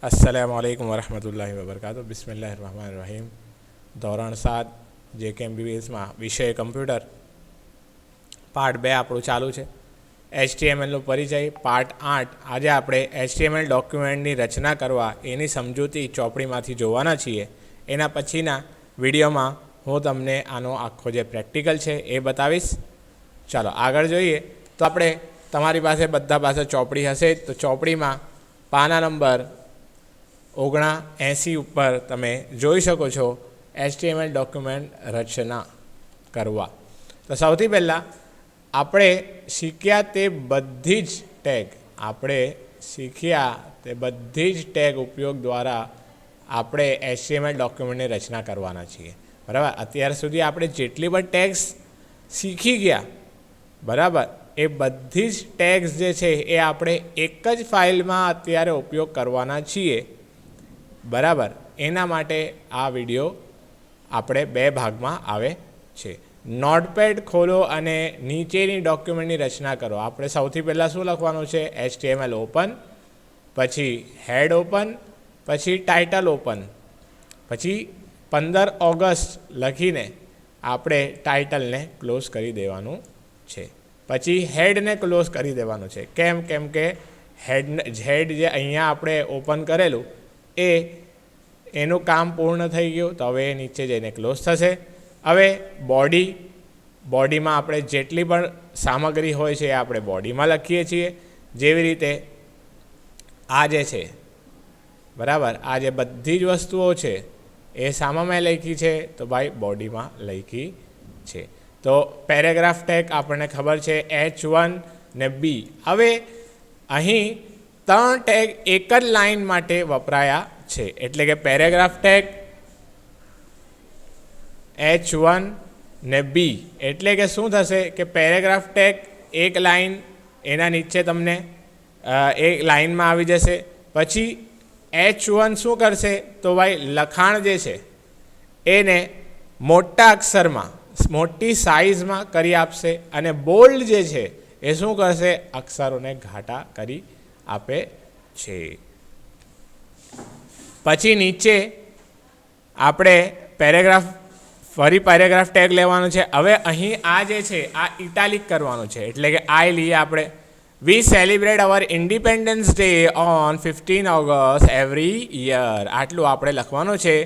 अस्सलामुअलैकुम वरहमतुल्लाहि वबरकातुहू। बिस्मिल्लाहिर्रहमानिर्रहीम। ધોરણ 7 JKMBBSમાં વિષય કમ્પ્યુટર પાર્ટ 2 આપણું ચાલુ છે. HTMLનો પરિચય પાર્ટ 8. આજે આપણે HTML ડોક્યુમેન્ટની રચના કરવા એની સમજૂતી ચોપડીમાંથી જોવાના છીએ. એના પછીના વિડીયોમાં હું તમને આનો આખો જે પ્રેક્ટિકલ છે એ બતાવીશ. ચાલો આગળ જોઈએ. તો આપણે તમારી બધા પાસે ચોપડી હશે તો ચોપડીમાં પાના નંબર 79 ઉપર તમે જોઈ શકો છો HTML ડોક્યુમેન્ટ રચના કરવા. તો સૌથી પહેલાં આપણે શીખ્યા તે બધી જ ટેગ ઉપયોગ દ્વારા આપણે HTML ડોક્યુમેન્ટની રચના કરવાના છીએ. બરાબર, અત્યાર સુધી આપણે જેટલી પણ ટેગ્સ શીખી ગયા, બરાબર, એ બધી જ ટેગ્સ જે છે એ આપણે એક જ ફાઇલમાં અત્યારે ઉપયોગ કરવાના છીએ. બરાબર, એના માટે આ વિડીયો આપણે 2 ભાગમાં આવે છે. નોટપેડ ખોલો અને નીચેની ડોક્યુમેન્ટની રચના કરો. આપણે સૌથી પહેલાં શું લખવાનું છે? HTML ઓપન, પછી હેડ ઓપન, પછી ટાઇટલ ઓપન, પછી 15 ઓગસ્ટ લખીને આપણે ટાઇટલને ક્લોઝ કરી દેવાનું છે. પછી હેડને ક્લોઝ કરી દેવાનું છે. કેમ કે હેડ જે અહીંયા આપણે ઓપન કરેલું એનું કામ પૂર્ણ થઈ ગયું, તો હવે નીચે જઈને ક્લોઝ થશે. હવે બોડીમાં આપણે જેટલી પણ સામગ્રી હોય છે એ આપણે બોડીમાં લખીએ છીએ. જેવી રીતે આ જે છે, બરાબર, આ જે બધી જ વસ્તુઓ છે એ શામાં મેં લખી છે? તો ભાઈ બોડીમાં લખી છે. તો પેરેગ્રાફ ટેગ આપણને ખબર છે H1 ને B. હવે અહીં 3 ટેગ એક જ લાઇન માટે વપરાયા છે. એટલે કે પેરેગ્રાફ ટેગ H1 ને B. એટલે કે શું થશે કે પેરેગ્રાફ ટેગ એક લાઇન, એના નીચે તમને એક લાઇનમાં આવી જશે. પછી H1 શું કરશે? તો ભાઈ લખાણ જે છે એને મોટા અક્ષરમાં, મોટી સાઇઝમાં કરી આપશે. અને બોલ્ડ જે છે એ શું કરશે? અક્ષરોને ઘાટા કરી આપે છે. પછી નીચે આપણે ફરી પેરેગ્રાફ ટેગ લેવાનું છે. હવે અહીં આ જે છે આ ઇટાલિક કરવાનું છે. એટલે કે આ લઈએ આપણે, we celebrate our independence day on 15 August every year. આટલું આપણે લખવાનું છે.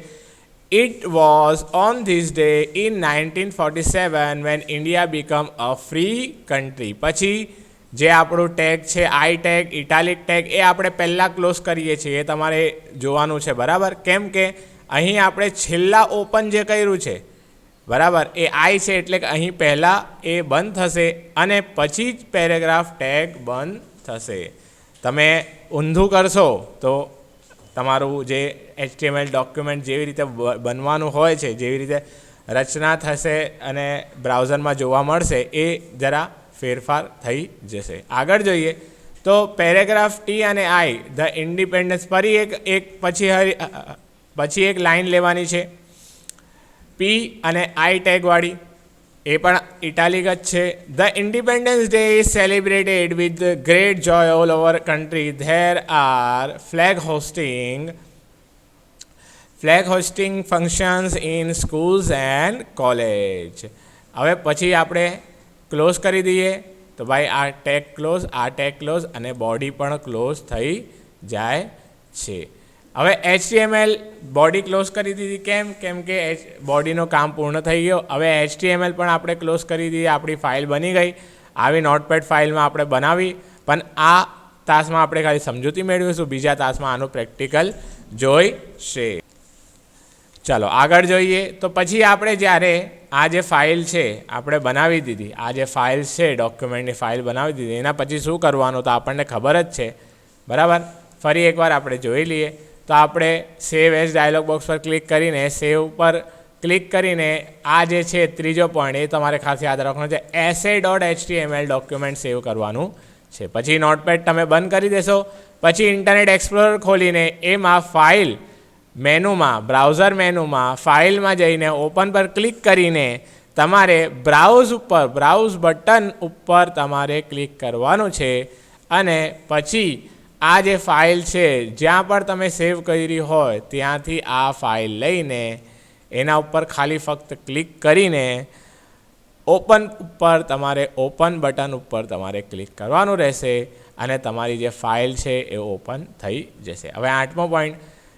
It was on this day in 1947 when India became a free country. પછી જે આપણું ટેગ છે આઈ ટેગ, ઇટાલિક ટેગ, એ આપણે પહેલાં ક્લોઝ કરીએ છીએ. એ તમારે જોવાનું છે. બરાબર, કેમ કે અહીં આપણે છેલ્લા ઓપન જે કર્યું છે, બરાબર, એ આઈ છે. એટલે કે અહીં પહેલાં એ બંધ થશે અને પછી જ પેરેગ્રાફ ટેગ બંધ થશે. તમે ઊંધું કરશો તો તમારું જે HTML ડોક્યુમેન્ટ જેવી રીતે બનવાનું હોય છે, જેવી રીતે રચના થશે અને બ્રાઉઝરમાં જોવા મળશે, એ જરા ફેરફાર થઈ જશે. આગળ જોઈએ તો પેરેગ્રાફ T અને I, ધ ઇન્ડિપેન્ડન્સ, ફરી પછી એક લાઇન લેવાની છે P અને I ટેગવાળી, એ પણ ઇટાલિક જ છે. The independence day is celebrated with great Joy all over country. There are flag hosting functions in schools and college. હવે પછી આપણે ક્લોઝ કરી દઈએ તો ભાઈ આ ટેગ ક્લોઝ અને બોડી પણ ક્લોઝ થઈ જાય છે. હવે HTML બોડી ક્લોઝ કરી દીધી. કેમ કે બોડીનું કામ પૂર્ણ થઈ ગયું. હવે HTML પણ આપણે ક્લોઝ કરી દીધી. આપણી ફાઇલ બની ગઈ. આવી નોટપેડ ફાઇલમાં આપણે બનાવી. પણ આ તાસમાં આપણે ખાલી સમજૂતી મેળવીશું, બીજા તાસમાં આનું પ્રેક્ટિકલ જોઈશે. ચાલો આગળ જોઈએ. તો પછી આપણે જ્યારે આ જે ફાઇલ છે આપણે બનાવી દીધી, આ જે ફાઇલ છે ડોક્યુમેન્ટની ફાઇલ બનાવી દીધી, એના પછી શું કરવાનું તો આપણને ખબર જ છે. બરાબર, ફરી એકવાર આપણે જોઈ લઈએ. તો આપણે સેવ એઝ ડાયલોગ બોક્સ પર ક્લિક કરીને સેવ પર ક્લિક કરીને આ જે છે ત્રીજો પોઈન્ટ, એ તમારે ખાસ યાદ રાખવાનું છે. essay.html ડોક્યુમેન્ટ સેવ કરવાનું છે. પછી નોટપેડ તમે બંધ કરી દેશો. પછી ઇન્ટરનેટ એક્સપ્લોરર ખોલીને એમાં ફાઇલ મેનુમાં, બ્રાઉઝર મેનુમાં ફાઇલમાં જઈને ઓપન પર ક્લિક કરીને તમારે બ્રાઉઝ બટન ઉપર તમારે ક્લિક કરવાનું છે. અને પછી આ જે ફાઇલ છે જ્યાં પણ તમે સેવ કરી હોય ત્યાંથી આ ફાઇલ લઈને એના ઉપર ખાલી ફક્ત ક્લિક કરીને ઓપન ઉપર તમારે ઓપન બટન ઉપર તમારે ક્લિક કરવાનું રહેશે અને તમારી જે ફાઇલ છે એ ઓપન થઈ જશે. હવે 8મો પોઈન્ટ,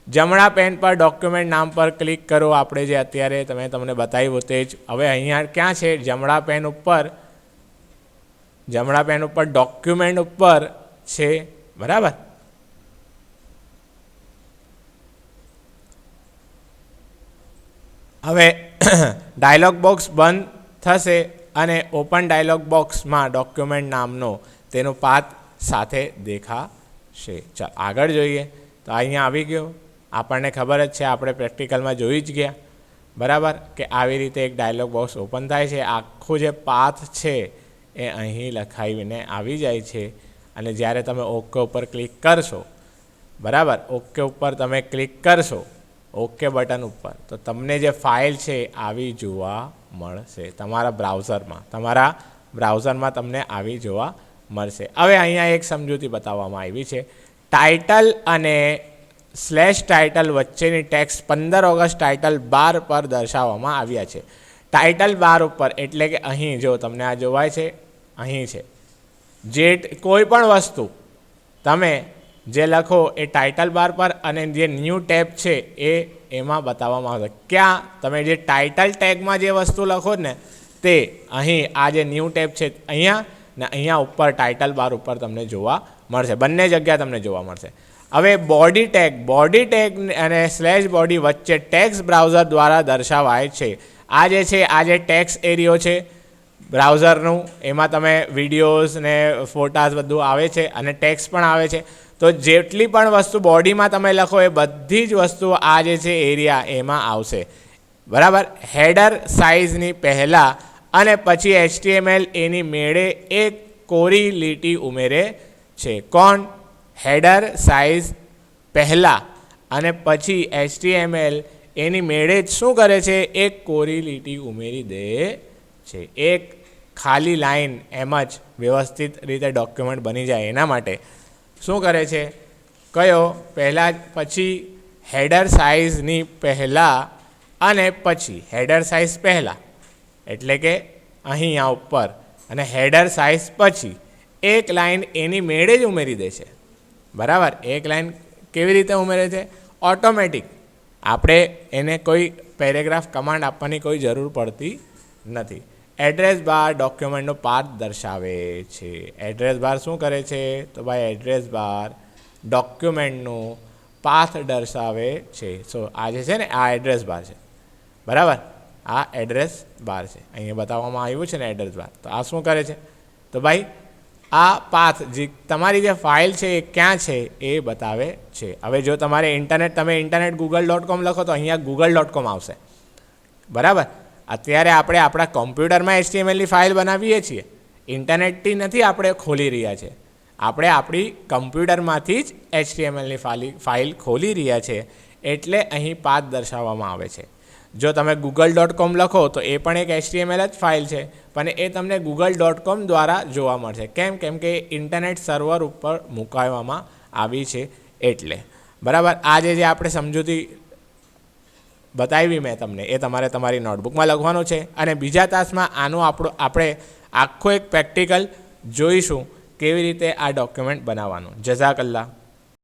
જમણા પેન પર ડોક્યુમેન્ટ નામ પર ક્લિક કરો. આપણે જે અત્યારે તમને બતાવ્યું તે જ. હવે અહીંયા ક્યાં છે? જમણા પેન ઉપર ડોક્યુમેન્ટ ઉપર છે, બરાબર. હવે ડાયલોગ બોક્સ બંધ થશે અને ઓપન ડાયલોગ બોક્સમાં ડોક્યુમેન્ટ નામનો તેનો પાથ સાથે દેખાશે. ચાલ આગળ જોઈએ. તો અહીંયા આવી ગયો. આપણને ખબર જ છે, આપણે પ્રેક્ટિકલમાં જોઈ જ ગયા, બરાબર, કે આવી રીતે એક ડાયલોગ બોક્સ ઓપન થાય છે. આખું જે પાથ છે એ અહીં લખાવીને આવી જાય છે અને જ્યારે તમે ઓકે ઉપર ક્લિક કરશો, બરાબર, ઓકે ઉપર તમે ક્લિક કરશો, ઓકે બટન ઉપર, તો તમને જે ફાઇલ છે આવી જોવા મળશે તમારા બ્રાઉઝરમાં તમને આવી જોવા મળશે. હવે અહીંયા એક સમજૂતી બતાવવામાં આવી છે. ટાઇટલ અને /title વચ્ચેની ટેક્સ્ટ 15 ઓગસ્ટ ટાઇટલ બાર પર દર્શાવવામાં આવ્યા છે. ટાઇટલ બાર ઉપર એટલે કે અહીં જો તમને આ જોવાય છે, અહીં છે. જે કોઈ પણ વસ્તુ તમે જે લખો એ ટાઇટલ બાર પર અને જે ન્યૂ ટેબ છે એમાં બતાવવામાં આવશે. ક્યાં? તમે જે ટાઇટલ ટેગમાં જે વસ્તુ લખો ને તે અહીં આ જે ન્યૂ ટેબ છે અહીંયા ને અહીંયા ઉપર ટાઇટલ બાર ઉપર તમને જોવા મળશે. બંને જગ્યા તમને જોવા મળશે. હવે બોડી ટેગ અને /body વચ્ચે ટેક્સ્ટ બ્રાઉઝર દ્વારા દર્શાવાય છે. આ જે છે આ જે ટેક્સ્ટ એરિયો છે બ્રાઉઝરનું, એમાં તમે વિડીયોઝ ને ફોટાઝ બધું આવે છે અને ટેક્સ્ટ પણ આવે છે. તો જેટલી પણ વસ્તુ બોડીમાં તમે લખો એ બધી જ વસ્તુઓ આ જે છે એરિયા એમાં આવશે, બરાબર. હેડર સાઇઝની પહેલાં અને પછી HTML એની મેળે એક કોરી લીટી ઉમેરે છે. કોણ? હેડર સાઇઝ પહેલાં અને પછી HTML એની મેળે જ શું કરે છે? એક કોરી લીટી ઉમેરી દે છે. એક ખાલી લાઈન એમ જ વ્યવસ્થિત રીતે ડોક્યુમેન્ટ બની જાય એના માટે શું કરે છે? કયો? પહેલાં પછી હેડર સાઇઝની પહેલાં અને પછી હેડર સાઇઝ પહેલાં એટલે કે અહીંયા ઉપર, અને હેડર સાઇઝ પછી એક લાઈન એની મેળે જ ઉમેરી દે છે, બરાબર. એક લાઈન કેવી રીતે ઉમેરે છે? ઓટોમેટિક. આપણે એને કોઈ પેરેગ્રાફ કમાન્ડ આપવાની કોઈ જરૂર પડતી નથી. એડ્રેસ બાર ડોક્યુમેન્ટનો પાથ દર્શાવે છે. એડ્રેસ બાર શું કરે છે? તો ભાઈ એડ્રેસ બાર ડોક્યુમેન્ટનું પાથ દર્શાવે છે. સો આ જે છે ને આ એડ્રેસ બાર છે, બરાબર. આ એડ્રેસ બાર છે, અહીંયા બતાવવામાં આવ્યું છે ને એડ્રેસ બાર. તો આ શું કરે છે? તો ભાઈ આ પાથ જે તમારી જે ફાઇલ છે એ ક્યાં છે એ બતાવે છે. હવે જો તમે ઇન્ટરનેટ google.com લખો તો અહીંયા google.com આવશે, બરાબર. અત્યારે આપણે આપણા કોમ્પ્યુટરમાં HTMLની ફાઇલ બનાવીએ છીએ, ઇન્ટરનેટથી નથી આપણે ખોલી રહ્યા છે. આપણે આપણી કમ્પ્યુટરમાંથી જ HTMLની ફાઇલ ખોલી રહ્યા છે, એટલે અહીં પાથ દર્શાવવામાં આવે છે. જો તમે google.com લખો તો એ પણ એક HTML જ ફાઇલ છે, પણ એ તમને google.com દ્વારા જોવા મળશે. કેમ કે ઇન્ટરનેટ સર્વર ઉપર મૂકવામાં આવી છે એટલે, બરાબર. આજે જે આપણે સમજૂતી બતાવી મેં તમને એ તમારે તમારી નોટબુકમાં લખવાનું છે. અને બીજા તાસમાં આપણે આખો એક પ્રેક્ટિકલ જોઈશું કેવી રીતે આ ડોક્યુમેન્ટ બનાવવાનું. જઝાકલ્લા.